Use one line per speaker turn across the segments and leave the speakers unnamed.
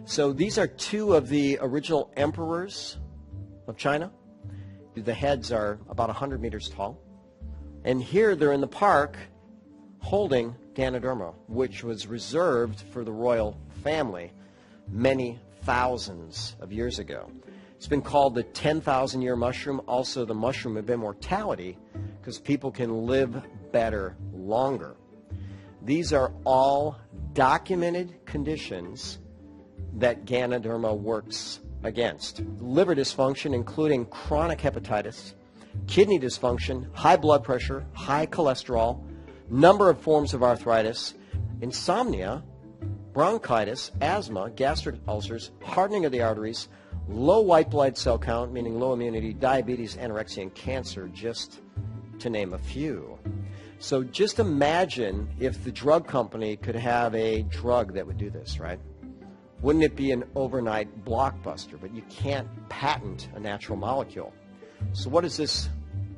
So these are two of the original emperors of China. The heads are about 100 meters tall. And here they're in the park holding Ganoderma, which was reserved for the royal family many thousands of years ago. It's been called the 10,000-year mushroom, also the mushroom of immortality, because people can live better longer. These are all documented conditions that Ganoderma works against. Liver dysfunction, including chronic hepatitis, kidney dysfunction, high blood pressure, high cholesterol, number of forms of arthritis, insomnia, bronchitis, asthma, gastric ulcers, hardening of the arteries, low white blood cell count, meaning low immunity, diabetes, anorexia, and cancer, just to name a few. So just imagine if the drug company could have a drug that would do this, right? Wouldn't it be an overnight blockbuster? But you can't patent a natural molecule. So what does this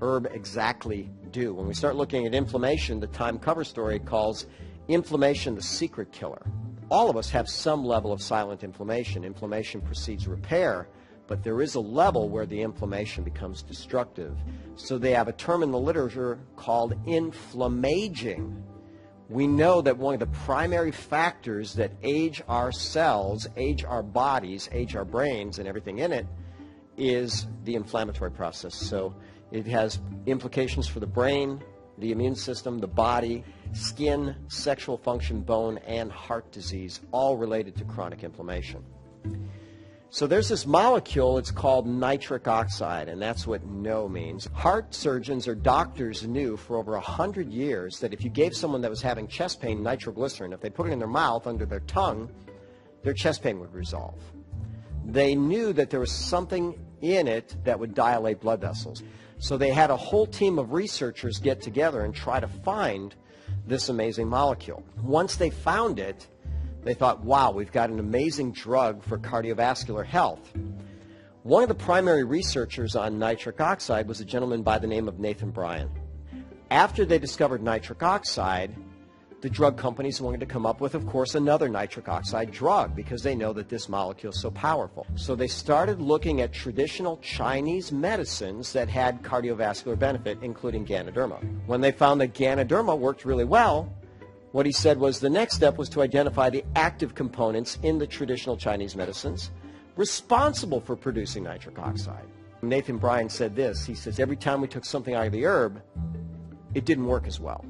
herb exactly do? When we start looking at inflammation, the Time cover story calls inflammation the secret killer. All of us have some level of silent inflammation. Inflammation precedes repair, but there is a level where the inflammation becomes destructive. So they have a term in the literature called inflammaging. We know that one of the primary factors that age our cells, age our bodies, age our brains and everything in it is the inflammatory process. So it has implications for the brain, the immune system, the body, skin, sexual function, bone, and heart disease, all related to chronic inflammation. So there's this molecule, it's called nitric oxide, and that's what NO means. Heart surgeons or doctors knew for over 100 years that if you gave someone that was having chest pain nitroglycerin, if they put it in their mouth, under their tongue, their chest pain would resolve. They knew that there was something in it that would dilate blood vessels. So they had a whole team of researchers get together and try to find this amazing molecule. Once they found it, they thought, wow, we've got an amazing drug for cardiovascular health. One of the primary researchers on nitric oxide was a gentleman by the name of Nathan Bryan. After they discovered nitric oxide, the drug companies wanted to come up with, of course, another nitric oxide drug because they know that this molecule is so powerful. So they started looking at traditional Chinese medicines that had cardiovascular benefit, including Ganoderma. When they found that Ganoderma worked really well, what he said was the next step was to identify the active components in the traditional Chinese medicines responsible for producing nitric oxide. Nathan Bryan said this, he says, every time we took something out of the herb, it didn't work as well.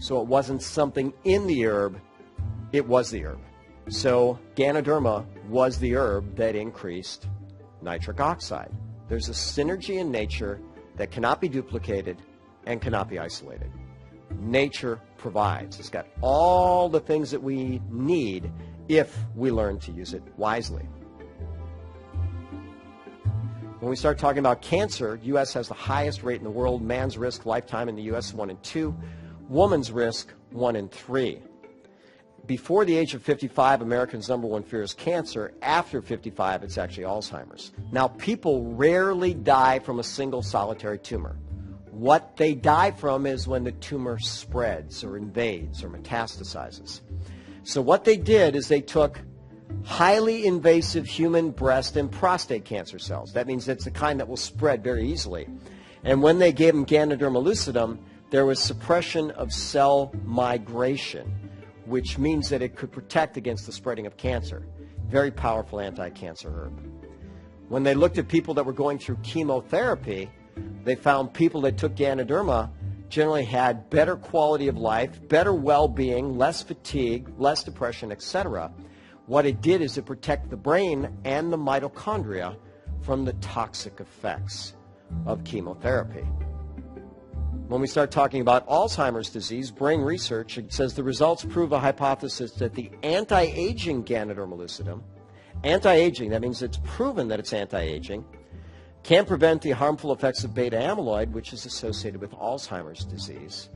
So it wasn't something in the herb, it was the herb. So Ganoderma was the herb that increased nitric oxide. There's a synergy in nature that cannot be duplicated and cannot be isolated. Nature provides. It's got all the things that we need if we learn to use it wisely. When we start talking about cancer, the U.S. has the highest rate in the world. Man's risk lifetime in the U.S. 1 in 2. Woman's risk 1 in 3. Before the age of 55, Americans' number one fear is cancer. After 55, it's actually Alzheimer's. Now, people rarely die from a single solitary tumor. What they die from is when the tumor spreads or invades or metastasizes. So what they did is they took highly invasive human breast and prostate cancer cells. That means it's the kind that will spread very easily. And when they gave them Ganoderma lucidum, there was suppression of cell migration, which means that it could protect against the spreading of cancer. Very powerful anti-cancer herb. When they looked at people that were going through chemotherapy, they found people that took Ganoderma generally had better quality of life, better well-being, less fatigue, less depression, etc. What it did is it protected the brain and the mitochondria from the toxic effects of chemotherapy. When we start talking about Alzheimer's disease, brain research, it says the results prove a hypothesis that the anti-aging Ganoderma lucidum, anti-aging, that means it's proven that it's anti-aging, can prevent the harmful effects of beta amyloid, which is associated with Alzheimer's disease.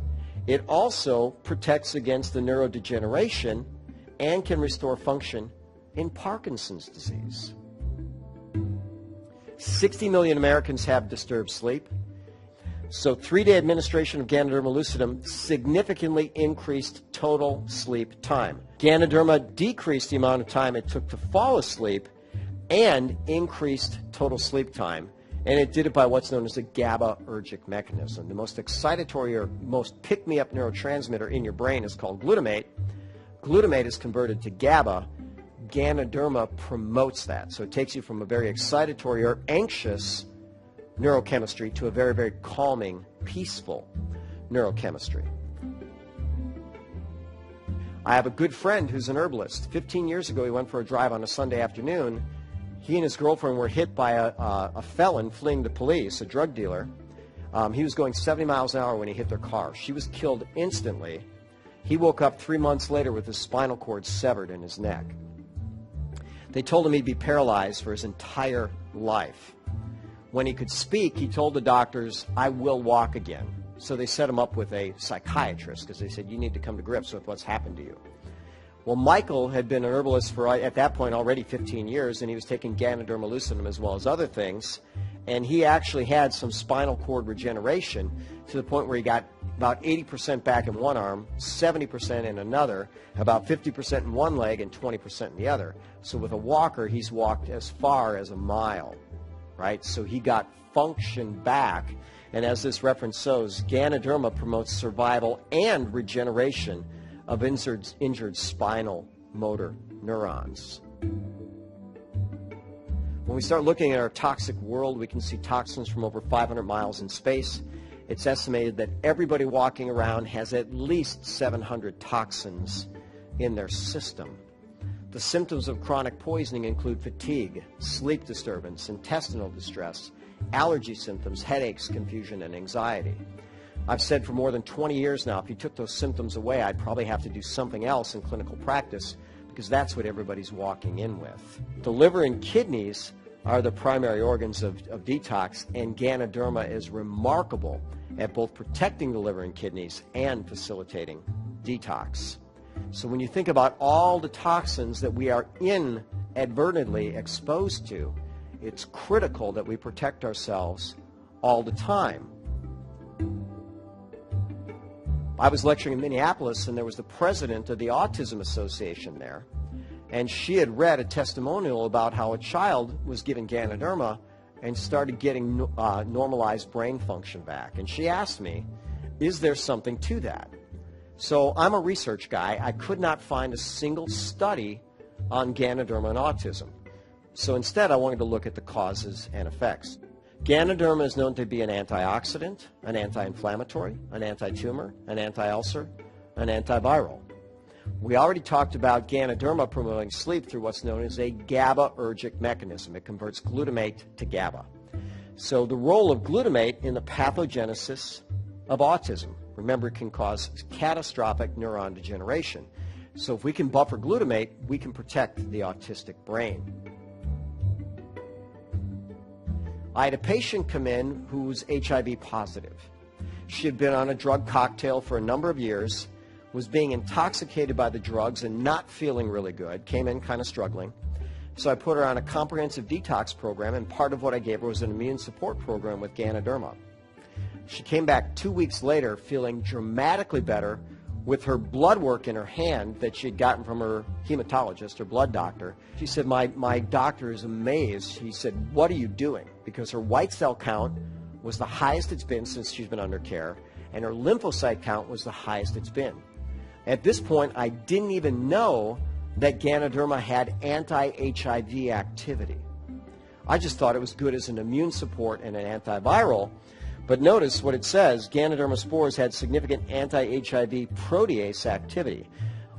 It also protects against the neurodegeneration and can restore function in Parkinson's disease. 60 million Americans have disturbed sleep. So 3-day administration of Ganoderma lucidum significantly increased total sleep time. Ganoderma decreased the amount of time it took to fall asleep and increased total sleep time. And it did it by what's known as a GABAergic mechanism. The most excitatory or most pick-me-up neurotransmitter in your brain is called glutamate. Glutamate is converted to GABA. Ganoderma promotes that. So it takes you from a very excitatory or anxious neurochemistry to a very, very calming, peaceful neurochemistry. I have a good friend who's an herbalist. 15 years ago, he went for a drive on a Sunday afternoon. He and his girlfriend were hit by a felon fleeing the police, a drug dealer. He was going 70 miles an hour when he hit their car. She was killed instantly. He woke up 3 months later with his spinal cord severed in his neck. They told him he'd be paralyzed for his entire life. When he could speak, he told the doctors, "I will walk again." So they set him up with a psychiatrist because they said, "You need to come to grips with what's happened to you." Well, Michael had been an herbalist for, at that point, already 15 years, and he was taking Ganoderma lucidum as well as other things. And he actually had some spinal cord regeneration to the point where he got about 80% back in one arm, 70% in another, about 50% in one leg, and 20% in the other. So with a walker, he's walked as far as a mile, right? So he got function back. And as this reference shows, Ganoderma promotes survival and regeneration of injured spinal motor neurons. When we start looking at our toxic world, we can see toxins from over 500 miles in space. It's estimated that everybody walking around has at least 700 toxins in their system. The symptoms of chronic poisoning include fatigue, sleep disturbance, intestinal distress, allergy symptoms, headaches, confusion, and anxiety. I've said for more than 20 years now, if you took those symptoms away, I'd probably have to do something else in clinical practice because that's what everybody's walking in with. The liver and kidneys are the primary organs of detox, and Ganoderma is remarkable at both protecting the liver and kidneys and facilitating detox. So when you think about all the toxins that we are inadvertently exposed to, it's critical that we protect ourselves all the time. I was lecturing in Minneapolis, and there was the president of the Autism Association there, and she had read a testimonial about how a child was given Ganoderma and started getting normalized brain function back. And she asked me, is there something to that? So I'm a research guy. I could not find a single study on Ganoderma and autism. So instead, I wanted to look at the causes and effects. Ganoderma is known to be an antioxidant, an anti-inflammatory, an anti-tumor, an anti-ulcer, an antiviral. We already talked about Ganoderma promoting sleep through what's known as a GABAergic mechanism. It converts glutamate to GABA. So the role of glutamate in the pathogenesis of autism. Remember, it can cause catastrophic neuron degeneration. So if we can buffer glutamate, we can protect the autistic brain. I had a patient come in who was HIV positive. She had been on a drug cocktail for a number of years, was being intoxicated by the drugs and not feeling really good, came in kind of struggling. So I put her on a comprehensive detox program, and part of what I gave her was an immune support program with Ganoderma. She came back 2 weeks later feeling dramatically better with her blood work in her hand that she had gotten from her hematologist, her blood doctor. She said, my doctor is amazed. He said, what are you doing? Because her white cell count was the highest it's been since she's been under care, and her lymphocyte count was the highest it's been. At this point, I didn't even know that Ganoderma had anti-HIV activity. I just thought it was good as an immune support and an antiviral. But notice what it says, Ganoderma spores had significant anti-HIV protease activity.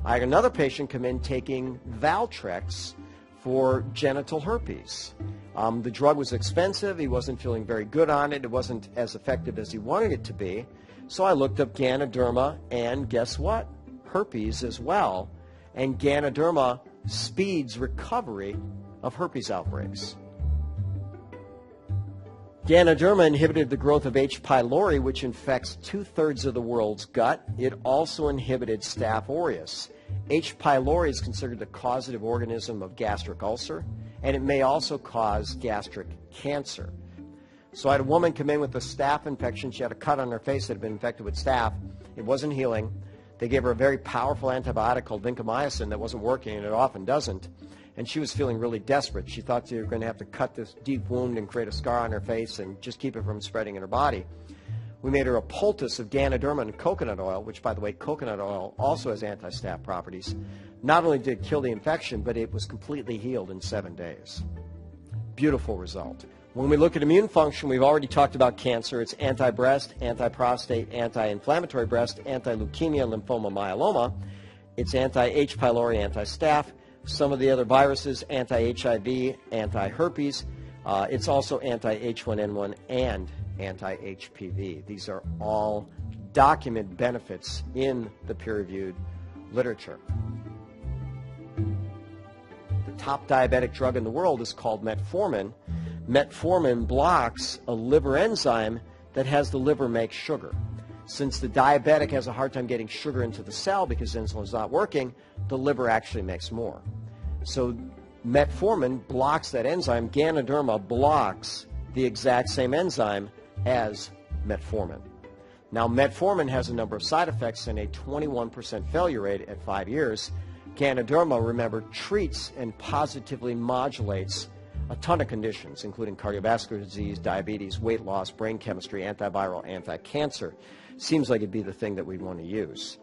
I had another patient come in taking Valtrex for genital herpes. The drug was expensive. He wasn't feeling very good on it. It wasn't as effective as he wanted it to be. So I looked up Ganoderma, and guess what? Herpes as well. And Ganoderma speeds recovery of herpes outbreaks. Ganoderma inhibited the growth of H. pylori, which infects 2/3 of the world's gut. It also inhibited Staph aureus. H. pylori is considered the causative organism of gastric ulcer, and it may also cause gastric cancer. So I had a woman come in with a staph infection. She had a cut on her face that had been infected with staph. It wasn't healing. They gave her a very powerful antibiotic called vancomycin that wasn't working, and it often doesn't. And she was feeling really desperate. She thought they were going to have to cut this deep wound and create a scar on her face and just keep it from spreading in her body. We made her a poultice of Ganoderma and coconut oil, which, by the way, coconut oil also has anti-staph properties. Not only did it kill the infection, but it was completely healed in 7 days. Beautiful result. When we look at immune function, we've already talked about cancer. It's anti-breast, anti-prostate, anti-inflammatory breast, anti-leukemia, lymphoma, myeloma. It's anti-H. pylori, anti-staph. Some of the other viruses, anti-HIV, anti-herpes. It's also anti-H1N1 and anti-HPV. These are all documented benefits in the peer-reviewed literature. The top diabetic drug in the world is called metformin. Metformin blocks a liver enzyme that has the liver make sugar. Since the diabetic has a hard time getting sugar into the cell because insulin's not working, the liver actually makes more. So metformin blocks that enzyme. Ganoderma blocks the exact same enzyme as metformin. Now, metformin has a number of side effects and a 21% failure rate at 5 years. Ganoderma, remember, treats and positively modulates a ton of conditions, including cardiovascular disease, diabetes, weight loss, brain chemistry, antiviral, anti-cancer. Seems like it'd be the thing that we'd want to use.